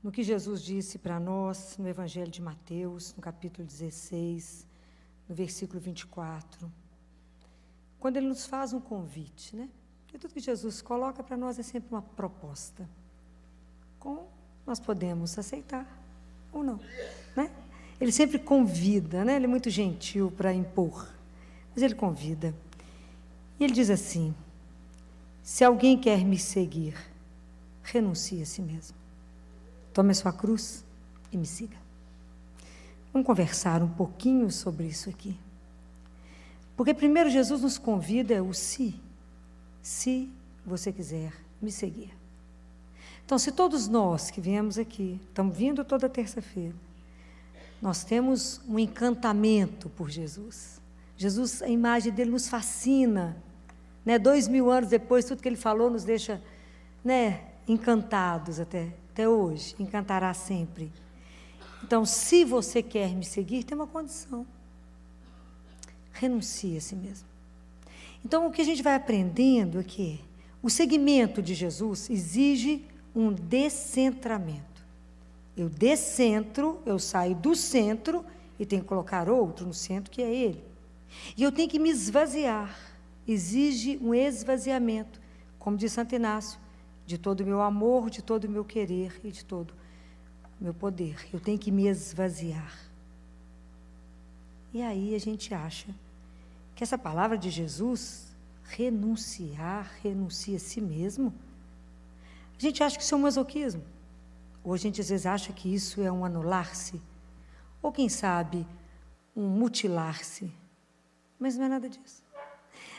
no que Jesus disse para nós no Evangelho de Mateus, no capítulo 16, no versículo 24, quando ele nos faz um convite, né? Porque tudo que Jesus coloca para nós é sempre uma proposta, nós podemos aceitar ou não, né? Ele sempre convida, né? Ele é muito gentil para impor, mas ele convida. E ele diz assim: se alguém quer me seguir, renuncie a si mesmo. Tome a sua cruz e me siga. Vamos conversar um pouquinho sobre isso aqui. Porque primeiro Jesus nos convida o se você quiser me seguir. Então, se todos nós que viemos aqui, estamos vindo toda terça-feira, nós temos um encantamento por Jesus. Jesus, a imagem dele nos fascina, né? 2000 anos depois, tudo que ele falou nos deixa, né, encantados até hoje, encantará sempre. Então, se você quer me seguir, tem uma condição: renuncie a si mesmo. Então, o que a gente vai aprendendo é que o seguimento de Jesus exige um descentramento. Eu descentro, eu saio do centro e tenho que colocar outro no centro, que é Ele. E eu tenho que me esvaziar. Exige um esvaziamento, como diz Santo Inácio, de todo o meu amor, de todo o meu querer e de todo o meu poder. Eu tenho que me esvaziar. E aí a gente acha que essa palavra de Jesus, renunciar, renuncia a si mesmo, a gente acha que isso é um masoquismo. Ou a gente às vezes acha que isso é um anular-se, ou quem sabe, um mutilar-se. Mas não é nada disso.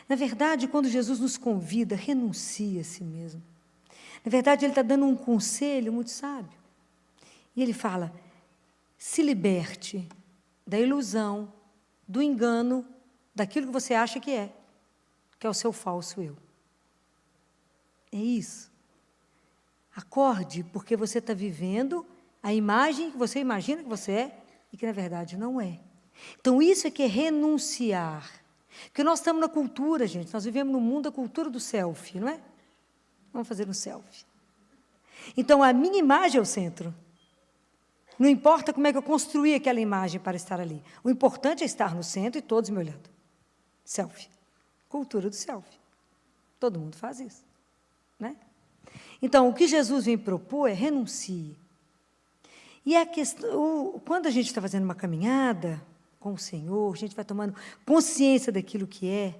Na verdade, quando Jesus nos convida, renuncie a si mesmo. Na verdade, Ele está dando um conselho muito sábio. E Ele fala: se liberte da ilusão, do engano, daquilo que você acha que é o seu falso eu. É isso. Acorde, porque você está vivendo a imagem que você imagina que você é e que, na verdade, não é. Então, isso é que é renunciar. Porque nós estamos na cultura, gente, nós vivemos no mundo da cultura do selfie, não é? Vamos fazer um selfie. Então, a minha imagem é o centro. Não importa como é que eu construí aquela imagem para estar ali. O importante é estar no centro e todos me olhando. Selfie. Cultura do selfie. Todo mundo faz isso, né? Então, o que Jesus vem propor é renuncie. E a questão, quando a gente está fazendo uma caminhada com o Senhor, a gente vai tomando consciência daquilo que é.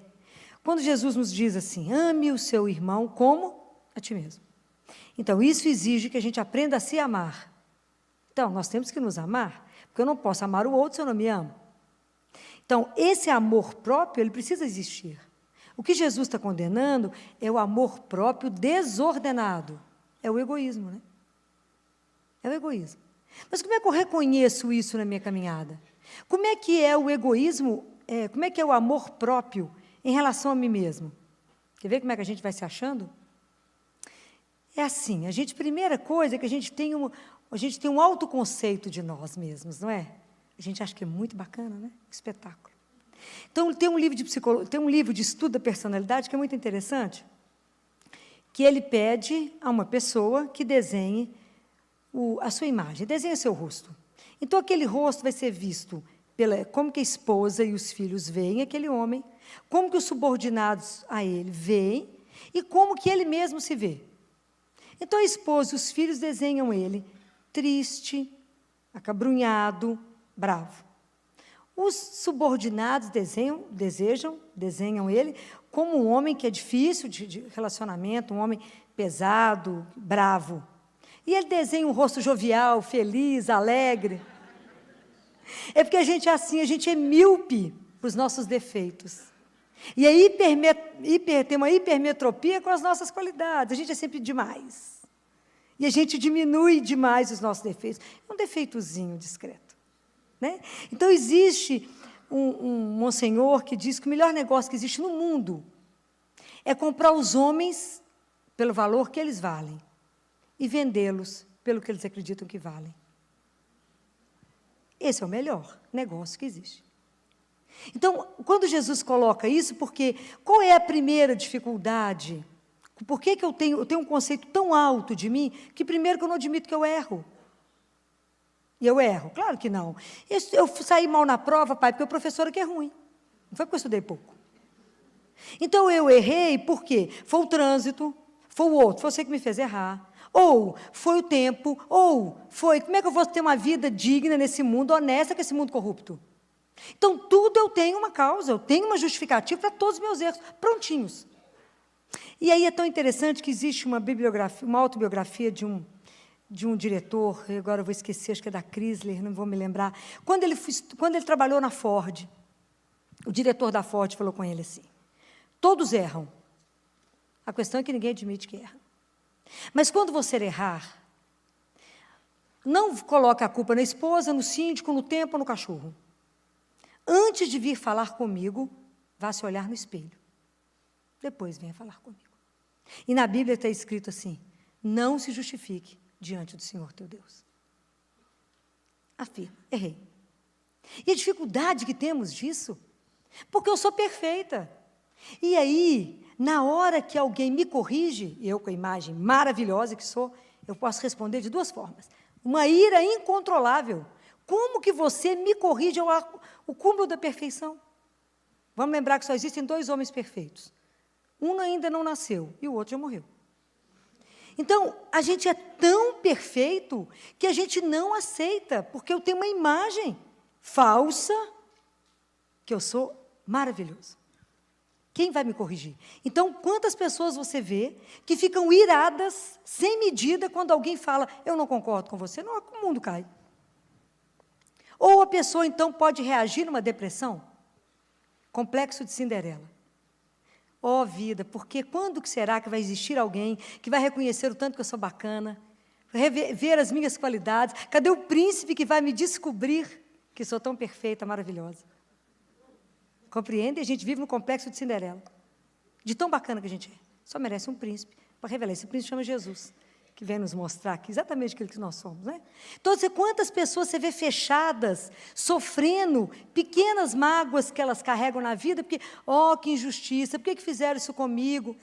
Quando Jesus nos diz assim: ame o seu irmão como a ti mesmo. Então, isso exige que a gente aprenda a se amar. Então, nós temos que nos amar, porque eu não posso amar o outro se eu não me amo. Então, esse amor próprio, ele precisa existir. O que Jesus está condenando é o amor próprio desordenado. É o egoísmo, né? É o egoísmo. Mas como é que eu reconheço isso na minha caminhada? Como é que é o egoísmo, como é que é o amor próprio em relação a mim mesmo? Quer ver como é que a gente vai se achando? É assim, primeira coisa é que a gente tem um autoconceito de nós mesmos, não é? A gente acha que é muito bacana, né? Espetáculo. Então, tem um livro de estudo da personalidade que é muito interessante, que ele pede a uma pessoa que desenhe a sua imagem, desenhe seu rosto. Então, aquele rosto vai ser visto como que a esposa e os filhos veem aquele homem, como que os subordinados a ele veem e como que ele mesmo se vê. Então, a esposa e os filhos desenham ele triste, acabrunhado, bravo. Os subordinados desenham ele como um homem que é difícil de relacionamento, um homem pesado, bravo. E ele desenha um rosto jovial, feliz, alegre. É porque a gente é assim, a gente é míope para os nossos defeitos. E aí tem uma hipermetropia com as nossas qualidades. A gente é sempre demais. E a gente diminui demais os nossos defeitos. É um defeitozinho discreto, né? Então, existe um monsenhor que diz que o melhor negócio que existe no mundo é comprar os homens pelo valor que eles valem e vendê-los pelo que eles acreditam que valem. Esse é o melhor negócio que existe. Então, quando Jesus coloca isso, porque qual é a primeira dificuldade? Por que eu tenho um conceito tão alto de mim, que primeiro que eu não admito que eu erro? E eu erro? Claro que não. Eu saí mal na prova, pai, porque o professor aqui é ruim. Não foi porque eu estudei pouco. Então, eu errei por quê? Foi o trânsito, foi o outro, foi você que me fez errar. Ou foi o tempo, ou foi... Como é que eu vou ter uma vida digna nesse mundo, honesta com esse mundo corrupto? Então, tudo eu tenho uma causa, eu tenho uma justificativa para todos os meus erros, prontinhos. E aí é tão interessante que existe uma bibliografia, uma autobiografia de um diretor, agora eu vou esquecer, acho que é da Chrysler, não vou me lembrar. Quando ele trabalhou na Ford, o diretor da Ford falou com ele assim, todos erram. A questão é que ninguém admite que erra. Mas quando você errar, não coloque a culpa na esposa, no síndico, no tempo ou no cachorro. Antes de vir falar comigo, vá se olhar no espelho. Depois venha falar comigo. E na Bíblia está escrito assim, não se justifique diante do Senhor teu Deus. Afirma, errei. E a dificuldade que temos disso, porque eu sou perfeita. E aí, na hora que alguém me corrige, eu com a imagem maravilhosa que sou, eu posso responder de duas formas. Uma ira incontrolável. Como que você me corrige o cúmulo da perfeição? Vamos lembrar que só existem 2 homens perfeitos. Um ainda não nasceu e o outro já morreu. Então, a gente é tão perfeito que a gente não aceita, porque eu tenho uma imagem falsa que eu sou maravilhoso. Quem vai me corrigir? Então, quantas pessoas você vê que ficam iradas, sem medida, quando alguém fala, eu não concordo com você, não, o mundo cai. Ou a pessoa, então, pode reagir numa depressão, complexo de Cinderela. Ó vida, porque quando que será que vai existir alguém que vai reconhecer o tanto que eu sou bacana, ver as minhas qualidades? Cadê o príncipe que vai me descobrir que sou tão perfeita, maravilhosa? Compreende? A gente vive no complexo de Cinderela. De tão bacana que a gente é. Só merece um príncipe para revelar. Esse príncipe chama Jesus, que vem nos mostrar aqui exatamente aquilo que nós somos. Né? Então, quantas pessoas você vê fechadas, sofrendo pequenas mágoas que elas carregam na vida, porque, que injustiça, por que fizeram isso comigo?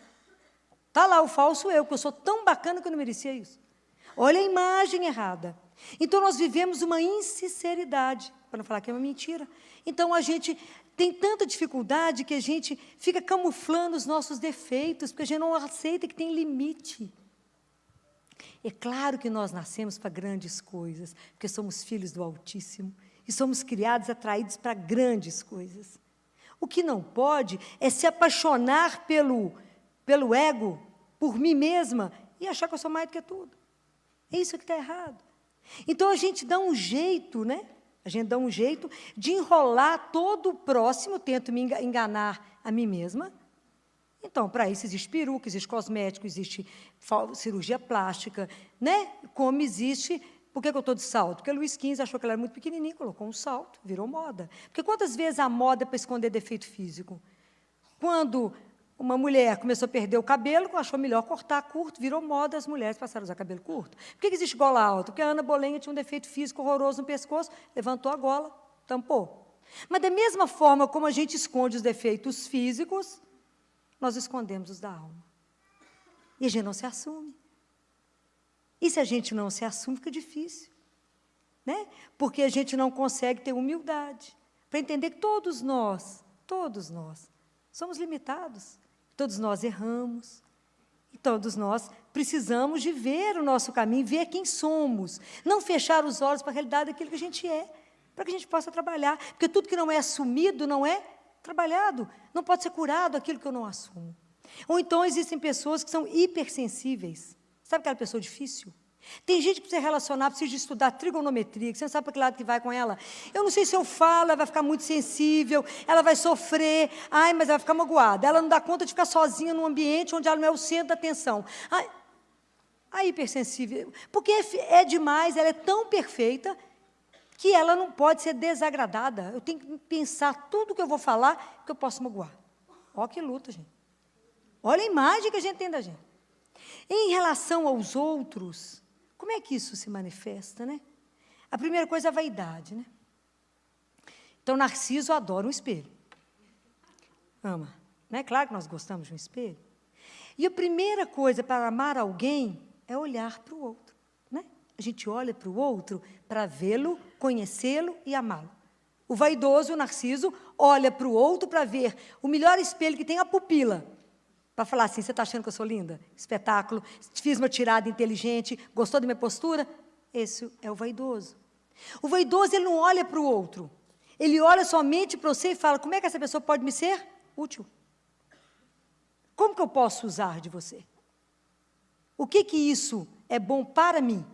Está lá o falso eu, que eu sou tão bacana que eu não merecia isso. Olha a imagem errada. Então, nós vivemos uma insinceridade, para não falar que é uma mentira. Então, a gente tem tanta dificuldade que a gente fica camuflando os nossos defeitos, porque a gente não aceita que tem limite. É claro que nós nascemos para grandes coisas, porque somos filhos do Altíssimo, e somos criados, atraídos para grandes coisas. O que não pode é se apaixonar pelo ego, por mim mesma, e achar que eu sou mais do que tudo. É isso que está errado. Então, a gente dá um jeito, né? A gente dá um jeito de enrolar todo o próximo, tento me enganar a mim mesma. Então, para isso existe peruca, existe cosmético, existe cirurgia plástica, né? Como existe... Por que eu estou de salto? Porque o Luiz XV achou que ela era muito pequenininha, colocou um salto, virou moda. Porque quantas vezes a moda é para esconder defeito físico? Quando uma mulher começou a perder o cabelo, achou melhor cortar curto, virou moda, as mulheres passaram a usar cabelo curto. Por que existe gola alta? Porque a Ana Bolenha tinha um defeito físico horroroso no pescoço, levantou a gola, tampou. Mas, da mesma forma como a gente esconde os defeitos físicos, nós escondemos os da alma. E a gente não se assume. E se a gente não se assume, fica difícil. Né? Porque a gente não consegue ter humildade para entender que todos nós, somos limitados. Todos nós erramos. E todos nós precisamos de ver o nosso caminho, ver quem somos. Não fechar os olhos para a realidade daquilo que a gente é, para que a gente possa trabalhar. Porque tudo que não é assumido não é trabalhado. Não pode ser curado aquilo que eu não assumo. Ou então existem pessoas que são hipersensíveis. Sabe aquela pessoa difícil? Tem gente que precisa relacionar, precisa de estudar trigonometria, que você não sabe para que lado que vai com ela. Eu não sei se eu falo, ela vai ficar muito sensível, ela vai sofrer, mas ela vai ficar magoada. Ela não dá conta de ficar sozinha num ambiente onde ela não é o centro da atenção. A hipersensível, porque é demais, ela é tão perfeita que ela não pode ser desagradada. Eu tenho que pensar tudo que eu vou falar que eu posso magoar. Olha que luta, gente. Olha a imagem que a gente tem da gente. Em relação aos outros, como é que isso se manifesta, né? A primeira coisa é a vaidade, né? Então, Narciso adora um espelho. Ama. Não é claro que nós gostamos de um espelho? E a primeira coisa para amar alguém é olhar para o outro, né? A gente olha para o outro para vê-lo, conhecê-lo e amá-lo. O vaidoso, o narciso, olha para o outro para ver o melhor espelho que tem, a pupila. Para falar assim, você está achando que eu sou linda? Espetáculo, fiz uma tirada inteligente, gostou da minha postura? Esse é o vaidoso. O vaidoso, ele não olha para o outro. Ele olha somente para você e fala, como é que essa pessoa pode me ser útil? Como que eu posso usar de você? O que isso é bom para mim?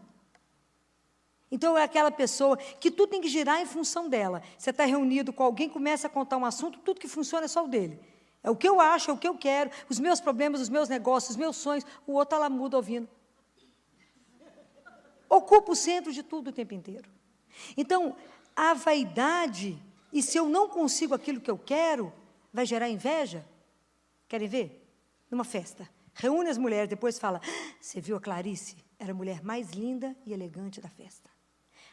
Então, é aquela pessoa que tudo tem que girar em função dela. Você está reunido com alguém, começa a contar um assunto, tudo que funciona é só o dele. É o que eu acho, é o que eu quero, os meus problemas, os meus negócios, os meus sonhos, o outro está lá mudo ouvindo. Ocupa o centro de tudo o tempo inteiro. Então, a vaidade, e se eu não consigo aquilo que eu quero, vai gerar inveja? Querem ver? Numa festa. Reúne as mulheres, depois fala, você viu a Clarice? Era a mulher mais linda e elegante da festa.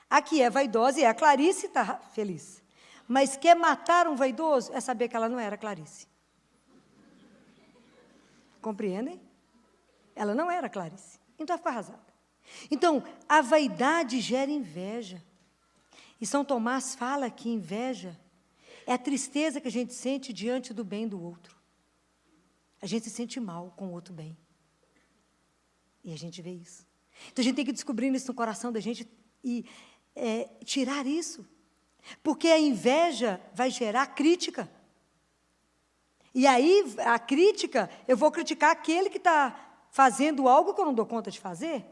A que é vaidosa, e a Clarice está feliz. Mas quer matar um vaidoso, é saber que ela não era Clarice. Compreendem? Ela não era Clarice. Então, ela ficou arrasada. Então, a vaidade gera inveja. E São Tomás fala que inveja é a tristeza que a gente sente diante do bem do outro. A gente se sente mal com o outro bem. E a gente vê isso. Então, a gente tem que descobrir isso no coração da gente e tirar isso. Porque a inveja vai gerar crítica. E aí, a crítica, eu vou criticar aquele que está fazendo algo que eu não dou conta de fazer.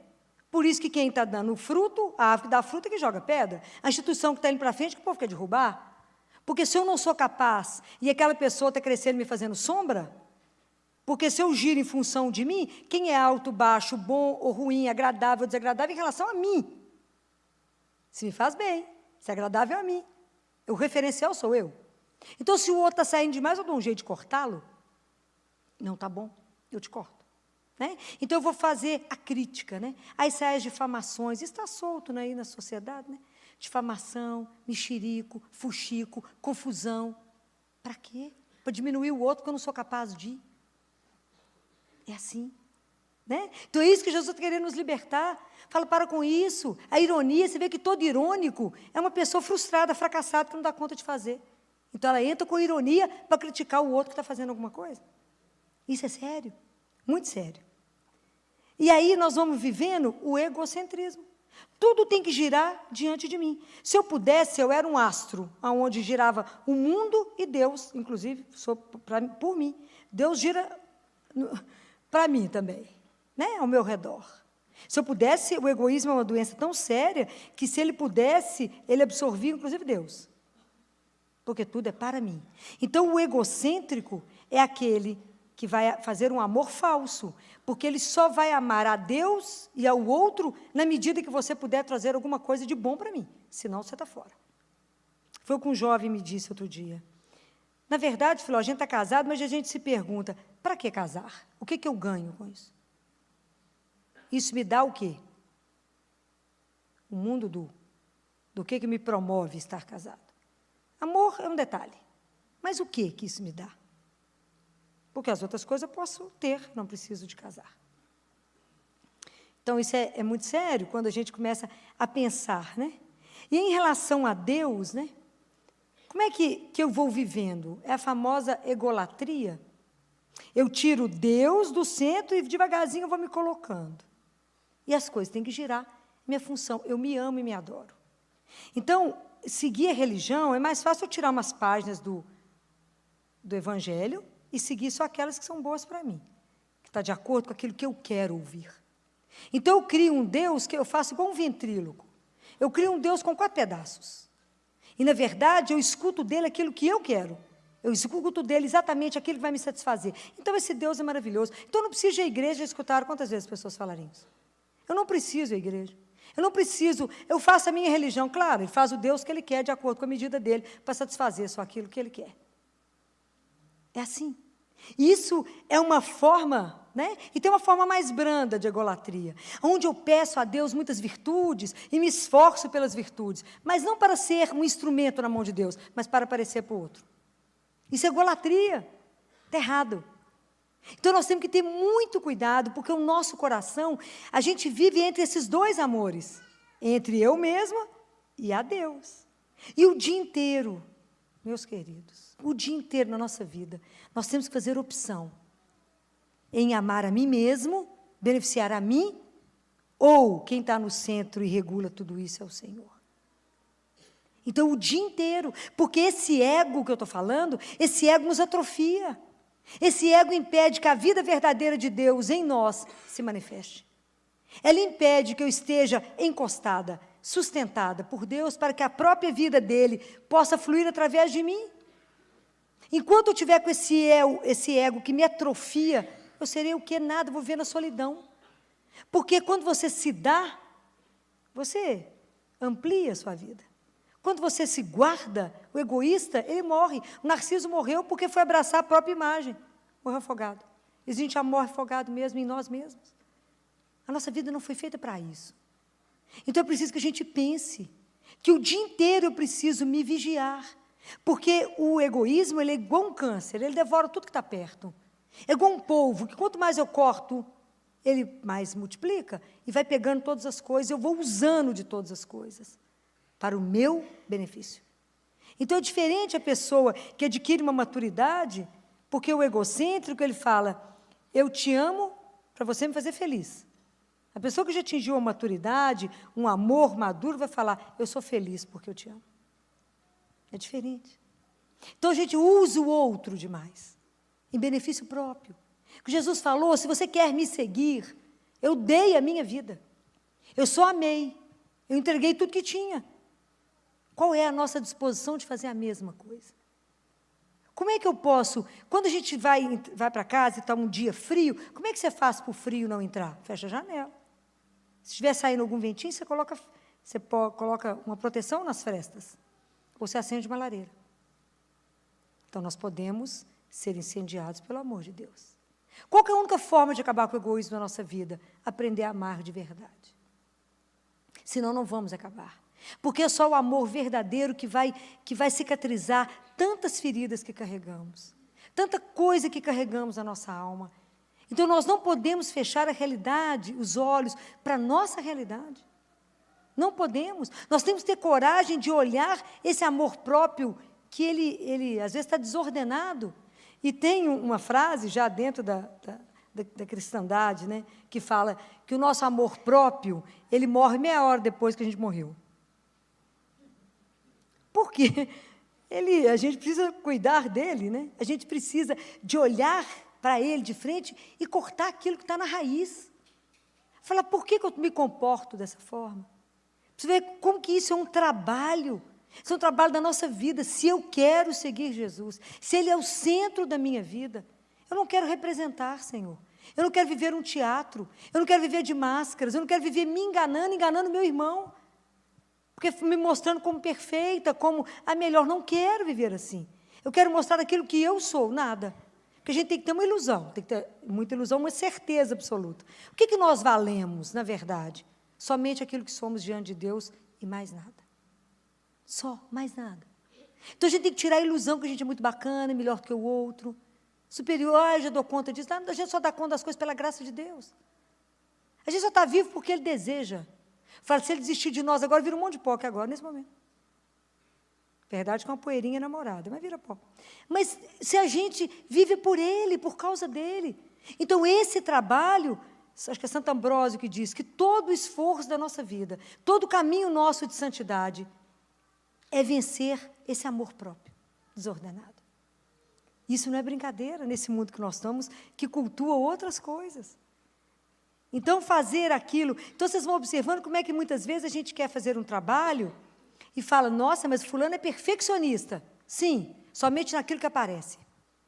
Por isso que quem está dando fruto, a árvore que dá fruto é que joga pedra. A instituição que está indo para frente, que o povo quer derrubar. Porque se eu não sou capaz, e aquela pessoa está crescendo me fazendo sombra, porque se eu giro em função de mim, quem é alto, baixo, bom ou ruim, agradável ou desagradável em relação a mim? Se me faz bem, se é agradável a mim. O referencial sou eu. Então, se o outro está saindo demais, eu dou um jeito de cortá-lo. Não está bom, eu te corto. Né? Então, eu vou fazer a crítica. Né? Aí saem as difamações, isso está solto, né, aí na sociedade. Né? Difamação, mexerico, fuxico, confusão. Para quê? Para diminuir o outro que eu não sou capaz de. É assim. Né? Então, é isso que Jesus está querendo nos libertar. Fala, para com isso. A ironia, você vê que todo irônico é uma pessoa frustrada, fracassada, que não dá conta de fazer. Então, ela entra com ironia para criticar o outro que está fazendo alguma coisa. Isso é sério, muito sério. E aí nós vamos vivendo o egocentrismo. Tudo tem que girar diante de mim. Se eu pudesse, eu era um astro, onde girava o mundo e Deus, inclusive, por mim. Deus gira para mim também, né, ao meu redor. Se eu pudesse, o egoísmo é uma doença tão séria que, se ele pudesse, ele absorvia, inclusive, Deus. Porque tudo é para mim. Então, o egocêntrico é aquele que vai fazer um amor falso, porque ele só vai amar a Deus e ao outro na medida que você puder trazer alguma coisa de bom para mim, senão você está fora. Foi o que um jovem me disse outro dia. Na verdade, falou, a gente está casado, mas a gente se pergunta, para que casar? O que eu ganho com isso? Isso me dá o quê? O mundo do que me promove estar casado. Amor é um detalhe, mas o que isso me dá? Porque as outras coisas eu posso ter, não preciso de casar. Então, isso é muito sério, quando a gente começa a pensar, né? E em relação a Deus, né? Como é que eu vou vivendo? É a famosa egolatria. Eu tiro Deus do centro e devagarzinho eu vou me colocando. E as coisas têm que girar. Minha função, eu me amo e me adoro. Então, seguir a religião, é mais fácil eu tirar umas páginas do Evangelho e seguir só aquelas que são boas para mim, que está de acordo com aquilo que eu quero ouvir. Então, eu crio um Deus que eu faço igual um ventríloco. Eu crio um Deus com 4 pedaços. E, na verdade, eu escuto dele aquilo que eu quero. Eu escuto dele exatamente aquilo que vai me satisfazer. Então, esse Deus é maravilhoso. Então, eu não preciso ir à igreja escutar. Quantas vezes as pessoas falarem isso? Eu não preciso ir à igreja. Eu não preciso, eu faço a minha religião, claro, ele faz o Deus que ele quer, de acordo com a medida dele, para satisfazer só aquilo que ele quer. É assim. Isso é uma forma, né? E tem uma forma mais branda de egolatria, onde eu peço a Deus muitas virtudes e me esforço pelas virtudes, mas não para ser um instrumento na mão de Deus, mas para aparecer para o outro. Isso é egolatria. Está errado. Então, nós temos que ter muito cuidado, porque o nosso coração, a gente vive entre esses 2 amores. entre eu mesma e a Deus. E o dia inteiro, meus queridos, o dia inteiro na nossa vida, nós temos que fazer opção em amar a mim mesmo, beneficiar a mim, ou quem está no centro e regula tudo isso é o Senhor. Então, o dia inteiro, porque esse ego que eu estou falando, esse ego nos atrofia. Esse ego impede que a vida verdadeira de Deus em nós se manifeste. Ela impede que eu esteja encostada, sustentada por Deus, para que a própria vida dele possa fluir através de mim. Enquanto eu tiver com esse ego que me atrofia, eu serei o que? Nada, vou viver na solidão. Porque quando você se dá, você amplia a sua vida. Quando você se guarda, o egoísta, ele morre. O Narciso morreu porque foi abraçar a própria imagem. Morreu afogado. Existe a morte afogado mesmo em nós mesmos. A nossa vida não foi feita para isso. Então é preciso que a gente pense que o dia inteiro eu preciso me vigiar. Porque o egoísmo, ele é igual um câncer, ele devora tudo que está perto. É igual um polvo, que quanto mais eu corto, ele mais multiplica e vai pegando todas as coisas, eu vou usando de todas as coisas para o meu benefício. Então, é diferente a pessoa que adquire uma maturidade, porque o egocêntrico, ele fala, eu te amo para você me fazer feliz. A pessoa que já atingiu a maturidade, um amor maduro, vai falar, eu sou feliz porque eu te amo. É diferente. Então, a gente usa o outro demais, em benefício próprio. O Jesus falou, se você quer me seguir, eu dei a minha vida. Eu só amei. Eu entreguei tudo que tinha. Qual é a nossa disposição de fazer a mesma coisa? Como é que eu posso, quando a gente vai para casa e está um dia frio, como é que você faz para o frio não entrar? Fecha a janela. Se estiver saindo algum ventinho, você coloca uma proteção nas frestas. Ou você acende uma lareira. Então, nós podemos ser incendiados pelo amor de Deus. Qual que é a única forma de acabar com o egoísmo na nossa vida? Aprender a amar de verdade. Senão, não vamos acabar. Porque é só o amor verdadeiro que vai cicatrizar tantas feridas que carregamos, tanta coisa que carregamos na nossa alma. Então, nós não podemos fechar a realidade, os olhos, para a nossa realidade. Não podemos. Nós temos que ter coragem de olhar esse amor próprio, que ele às vezes está desordenado. E tem uma frase já dentro da cristandade, né, que fala que o nosso amor próprio, ele morre meia hora depois que a gente morreu. Porque a gente precisa cuidar dele, né? A gente precisa de olhar para ele de frente e cortar aquilo que está na raiz. Falar, por que eu me comporto dessa forma? Você vê como que isso é um trabalho. Isso é um trabalho da nossa vida. Se eu quero seguir Jesus, se Ele é o centro da minha vida, eu não quero representar, Senhor. Eu não quero viver um teatro. Eu não quero viver de máscaras. Eu não quero viver me enganando meu irmão. Porque me mostrando como perfeita, como a melhor. Não quero viver assim. Eu quero mostrar aquilo que eu sou, nada. Porque a gente tem que ter uma ilusão, tem que ter muita ilusão, uma certeza absoluta. O que nós valemos, na verdade? Somente aquilo que somos diante de Deus e mais nada. Só, mais nada. Então, a gente tem que tirar a ilusão que a gente é muito bacana, melhor que o outro, superior, já dou conta disso. Não, a gente só dá conta das coisas pela graça de Deus. A gente só está vivo porque Ele deseja. Fala, se Ele desistir de nós agora, vira um monte de pó, que agora, nesse momento. Verdade que é uma poeirinha namorada, mas vira pó. Mas se a gente vive por Ele, por causa dEle. Então, esse trabalho, acho que é Santo Ambrósio que diz que todo o esforço da nossa vida, todo o caminho nosso de santidade, é vencer esse amor próprio, desordenado. Isso não é brincadeira nesse mundo que nós estamos, que cultua outras coisas. Então, fazer aquilo... Então, vocês vão observando como é que muitas vezes a gente quer fazer um trabalho e fala, nossa, mas fulano é perfeccionista. Sim, somente naquilo que aparece.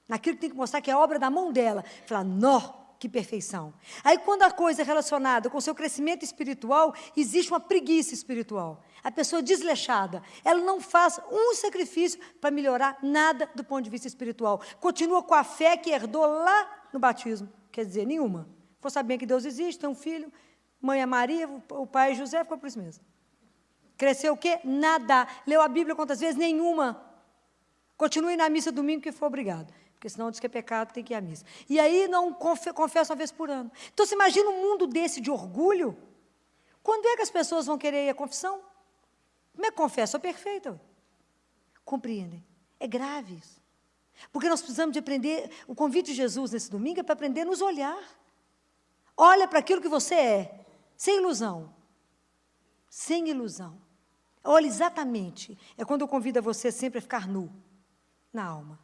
Naquilo que tem que mostrar que é obra da mão dela. Fala, nó, que perfeição. Aí, quando a coisa é relacionada com o seu crescimento espiritual, existe uma preguiça espiritual. A pessoa desleixada, ela não faz um sacrifício para melhorar nada do ponto de vista espiritual. Continua com a fé que herdou lá no batismo. Quer dizer, nenhuma. Ficou sabendo que Deus existe, tem um filho, mãe é Maria, o pai é José, ficou por isso mesmo. Cresceu o quê? Nada. Leu a Bíblia quantas vezes? Nenhuma. Continue na missa domingo que for obrigado. Porque senão diz que é pecado, tem que ir à missa. E aí não confessa uma vez por ano. Então, você imagina um mundo desse de orgulho? Quando é que as pessoas vão querer ir à confissão? Como é que confessa? Sou perfeita. Compreendem? É grave isso. Porque nós precisamos de aprender, o convite de Jesus nesse domingo é para aprender a nos olhar. Olha para aquilo que você é, sem ilusão. Sem ilusão. Olha exatamente. É quando eu convido você sempre a ficar nu, na alma,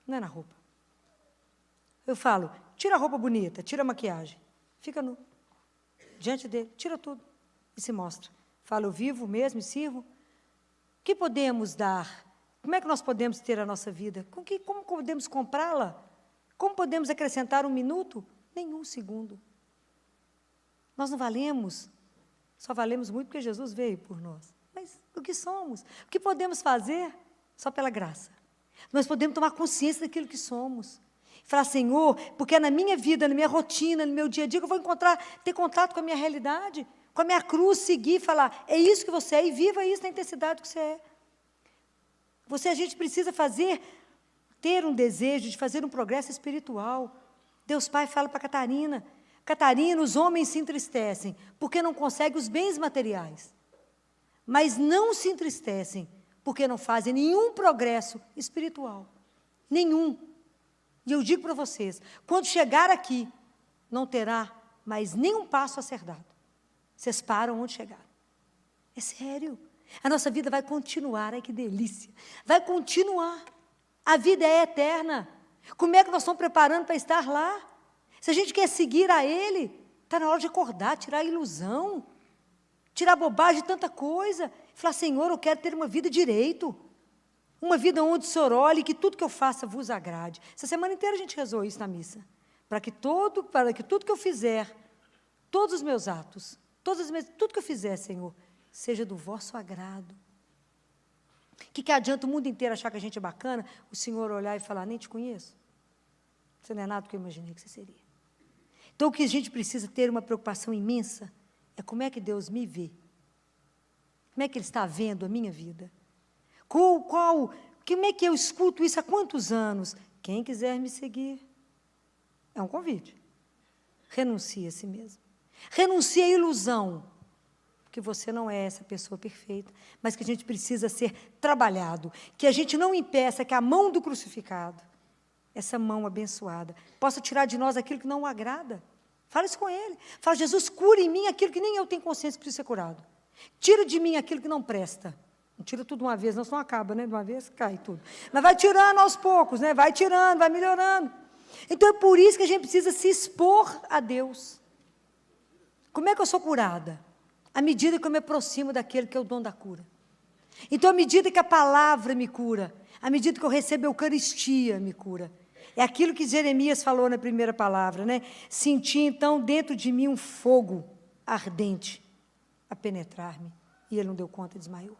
não é na roupa. Eu falo, tira a roupa bonita, tira a maquiagem, fica nu. Diante dele, tira tudo e se mostra. Fala, eu vivo mesmo e sirvo. O que podemos dar? Como é que nós podemos ter a nossa vida? Como podemos comprá-la? Como podemos acrescentar 1 minuto? Nenhum segundo. Nós não valemos, só valemos muito porque Jesus veio por nós. Mas o que somos? O que podemos fazer? Só pela graça. Nós podemos tomar consciência daquilo que somos. Falar, Senhor, porque é na minha vida, na minha rotina, no meu dia a dia, que eu vou ter contato com a minha realidade, com a minha cruz, seguir e falar, é isso que você é, e viva isso na intensidade que você é. A gente precisa ter um desejo de fazer um progresso espiritual. Deus Pai fala para Catarina, Catarina, os homens se entristecem, porque não conseguem os bens materiais. Mas não se entristecem, porque não fazem nenhum progresso espiritual. Nenhum. E eu digo para vocês, quando chegar aqui, não terá mais nenhum passo a ser dado. Vocês param onde chegaram. É sério. A nossa vida vai continuar, ai que delícia. Vai continuar. A vida é eterna. Como é que nós estamos preparando para estar lá? Se a gente quer seguir a Ele, está na hora de acordar, tirar a ilusão, tirar a bobagem de tanta coisa. Falar, Senhor, eu quero ter uma vida direito. Uma vida onde o Senhor olhe e que tudo que eu faça vos agrade. Essa semana inteira a gente rezou isso na missa. Para que tudo que eu fizer, todos os meus atos, tudo que eu fizer, Senhor, seja do vosso agrado. O que adianta o mundo inteiro achar que a gente é bacana, o Senhor olhar e falar, nem te conheço? Você não é nada do que eu imaginei que você seria. Então, o que a gente precisa ter uma preocupação imensa é como é que Deus me vê. Como é que Ele está vendo a minha vida? Como é que eu escuto isso há quantos anos? Quem quiser me seguir, é um convite. Renuncie a si mesmo. Renuncie à ilusão, porque você não é essa pessoa perfeita, mas que a gente precisa ser trabalhado, que a gente não impeça que a mão do crucificado, essa mão abençoada, possa tirar de nós aquilo que não o agrada. Fala isso com Ele. Fala, Jesus, cura em mim aquilo que nem eu tenho consciência que precisa ser curado. Tira de mim aquilo que não presta. Não tira tudo de uma vez, não acaba, né? De uma vez cai tudo. Mas vai tirando aos poucos, né? Vai tirando, vai melhorando. Então, é por isso que a gente precisa se expor a Deus. Como é que eu sou curada? À medida que eu me aproximo daquele que é o dom da cura. Então, à medida que a palavra me cura, à medida que eu recebo a Eucaristia, me cura. É aquilo que Jeremias falou na primeira palavra, né? Senti, então, dentro de mim um fogo ardente a penetrar-me. E ele não deu conta e desmaiou.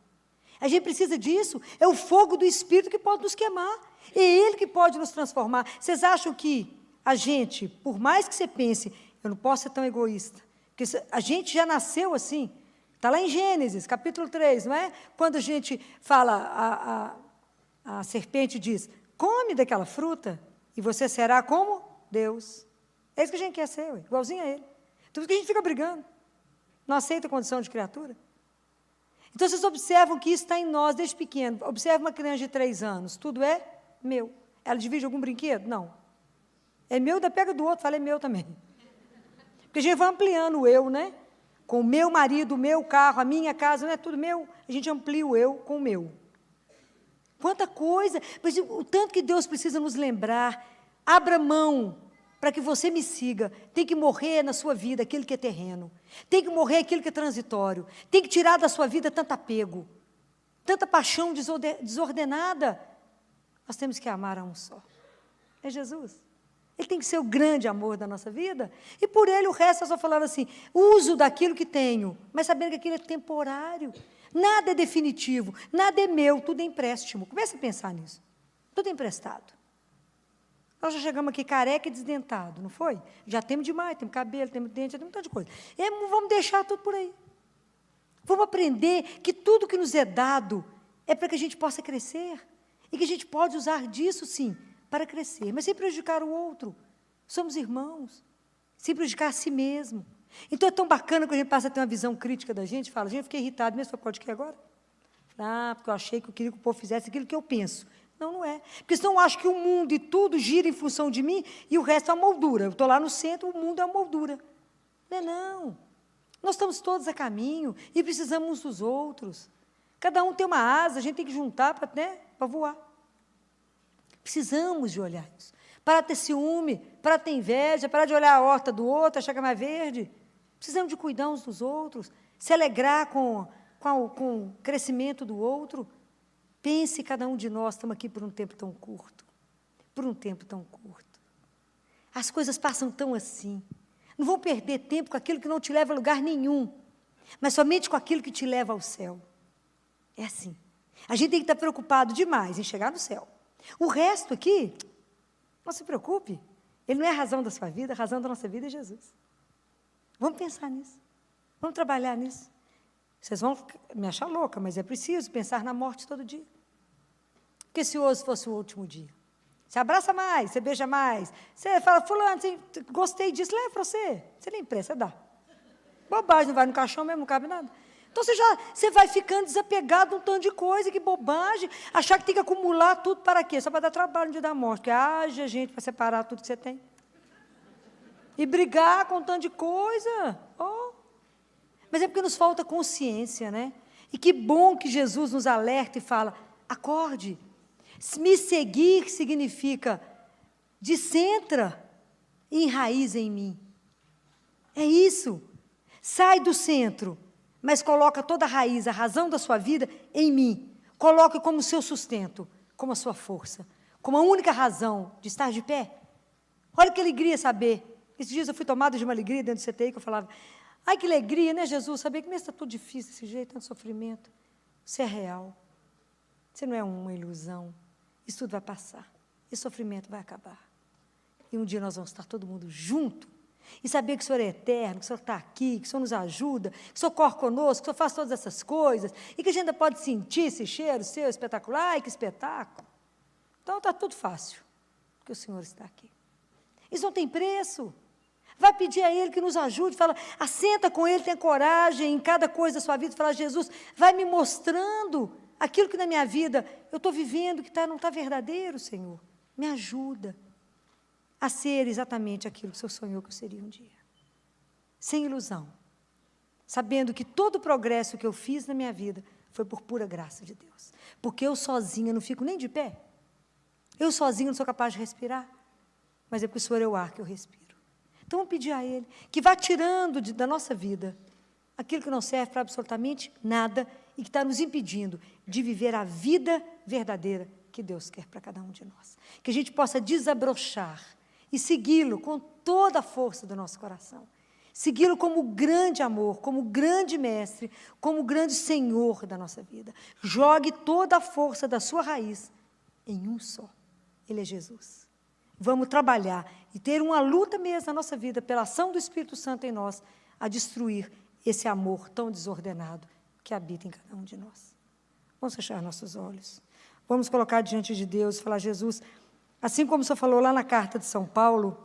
A gente precisa disso. É o fogo do Espírito que pode nos queimar. É Ele que pode nos transformar. Vocês acham que a gente, por mais que você pense, eu não posso ser tão egoísta, porque a gente já nasceu assim. Está lá em Gênesis, capítulo 3, não é? Quando a gente fala, a serpente diz, come daquela fruta e você será como Deus. É isso que a gente quer ser, igualzinho a Ele. Tudo que a gente fica brigando. Não aceita a condição de criatura. Então, vocês observam que isso está em nós desde pequeno. Observa uma criança de 3 anos. Tudo é meu. Ela divide algum brinquedo? Não. É meu, ainda pega do outro, fala, é meu também. Porque a gente vai ampliando o eu, né? Com o meu marido, o meu carro, a minha casa, não é tudo meu. A gente amplia o eu com o meu. Quanta coisa. Mas o tanto que Deus precisa nos lembrar. Abra mão para que você me siga. Tem que morrer na sua vida aquilo que é terreno. Tem que morrer aquilo que é transitório. Tem que tirar da sua vida tanto apego, tanta paixão desordenada. Nós temos que amar a um só. É Jesus. Ele tem que ser o grande amor da nossa vida. E por ele o resto é só falar assim, uso daquilo que tenho, mas sabendo que aquilo é temporário. Nada é definitivo, nada é meu, tudo é empréstimo. Comece a pensar nisso. Tudo é emprestado. Nós já chegamos aqui careca e desdentado, não foi? Já temos demais, temos cabelo, temos dente, já temos um monte de coisa. E vamos deixar tudo por aí. Vamos aprender que tudo que nos é dado é para que a gente possa crescer. E que a gente pode usar disso, sim, para crescer. Mas sem prejudicar o outro. Somos irmãos. Sem prejudicar a si mesmo. Então é tão bacana quando a gente passa a ter uma visão crítica da gente, fala, gente, fiquei irritado, mesmo pode que agora? Porque eu achei que eu queria que o povo fizesse aquilo que eu penso. Não, não é. Porque senão eu acho que o mundo e tudo gira em função de mim e o resto é uma moldura. Eu estou lá no centro, o mundo é uma moldura. Não é não. Nós estamos todos a caminho e precisamos uns dos outros. Cada um tem uma asa, a gente tem que juntar para voar. Precisamos de olhar isso. Para ter ciúme, para ter inveja, para de olhar a horta do outro, achar que é mais verde. Precisamos de cuidar uns dos outros, se alegrar com o crescimento do outro. Pense, cada um de nós estamos aqui por um tempo tão curto. Por um tempo tão curto. As coisas passam tão assim. Não vão perder tempo com aquilo que não te leva a lugar nenhum, mas somente com aquilo que te leva ao céu. É assim. A gente tem que estar preocupado demais em chegar no céu. O resto aqui, não se preocupe. Ele não é a razão da sua vida, a razão da nossa vida é Jesus. Vamos pensar nisso. Vamos trabalhar nisso. Vocês vão me achar louca, mas é preciso pensar na morte todo dia. Porque se hoje fosse o último dia, você abraça mais, você beija mais, você fala, fulano, gostei disso, leva para você. Você nem presta, dá. Bobagem, não vai no caixão mesmo, não cabe nada. Então, você vai ficando desapegado de um tanto de coisa, que bobagem. Achar que tem que acumular tudo para quê? Só para dar trabalho no dia da morte. Porque haja gente para separar tudo que você tem. E brigar com um tanto de coisa. Oh. Mas é porque nos falta consciência, né? E que bom que Jesus nos alerta e fala, acorde. Me seguir significa descentra e enraiza em mim. É isso. Sai do centro, mas coloca toda a raiz, a razão da sua vida em mim. Coloque como seu sustento, como a sua força, como a única razão de estar de pé. Olha que alegria saber. Esses dias eu fui tomada de uma alegria dentro do CTI, que eu falava, ai, que alegria, né, Jesus? Saber que mesmo está tudo difícil desse jeito, tanto sofrimento. Você é real. Você não é uma ilusão. Isso tudo vai passar. Esse sofrimento vai acabar. E um dia nós vamos estar todo mundo junto. E saber que o Senhor é eterno, que o Senhor está aqui, que o Senhor nos ajuda, que o Senhor corre conosco, que o Senhor faz todas essas coisas, e que a gente ainda pode sentir esse cheiro seu espetacular. Ai, que espetáculo. Então está tudo fácil, porque o Senhor está aqui. Isso não tem preço. Vai pedir a Ele que nos ajude, fala, assenta com Ele, tenha coragem em cada coisa da sua vida, fala, Jesus, vai me mostrando aquilo que na minha vida eu estou vivendo, que não está verdadeiro, Senhor. Me ajuda a ser exatamente aquilo que o Senhor sonhou que eu seria um dia. Sem ilusão. Sabendo que todo o progresso que eu fiz na minha vida foi por pura graça de Deus. Porque eu sozinha não fico nem de pé. Eu sozinha não sou capaz de respirar. Mas é porque o Senhor é o ar que eu respiro. Então, vamos pedir a Ele que vá tirando da nossa vida aquilo que não serve para absolutamente nada e que está nos impedindo de viver a vida verdadeira que Deus quer para cada um de nós. Que a gente possa desabrochar e segui-lo com toda a força do nosso coração. Segui-lo como grande amor, como grande mestre, como grande Senhor da nossa vida. Jogue toda a força da sua raiz em um só. Ele é Jesus. Vamos trabalhar e ter uma luta mesmo na nossa vida, pela ação do Espírito Santo em nós, a destruir esse amor tão desordenado que habita em cada um de nós. Vamos fechar nossos olhos. Vamos colocar diante de Deus e falar, Jesus, assim como o Senhor falou lá na carta de São Paulo,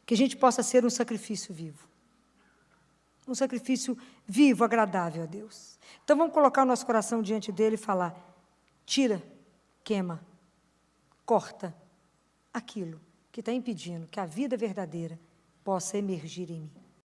que a gente possa ser um sacrifício vivo. Um sacrifício vivo, agradável a Deus. Então, vamos colocar o nosso coração diante dele e falar, tira, queima, corta aquilo que está impedindo que a vida verdadeira possa emergir em mim.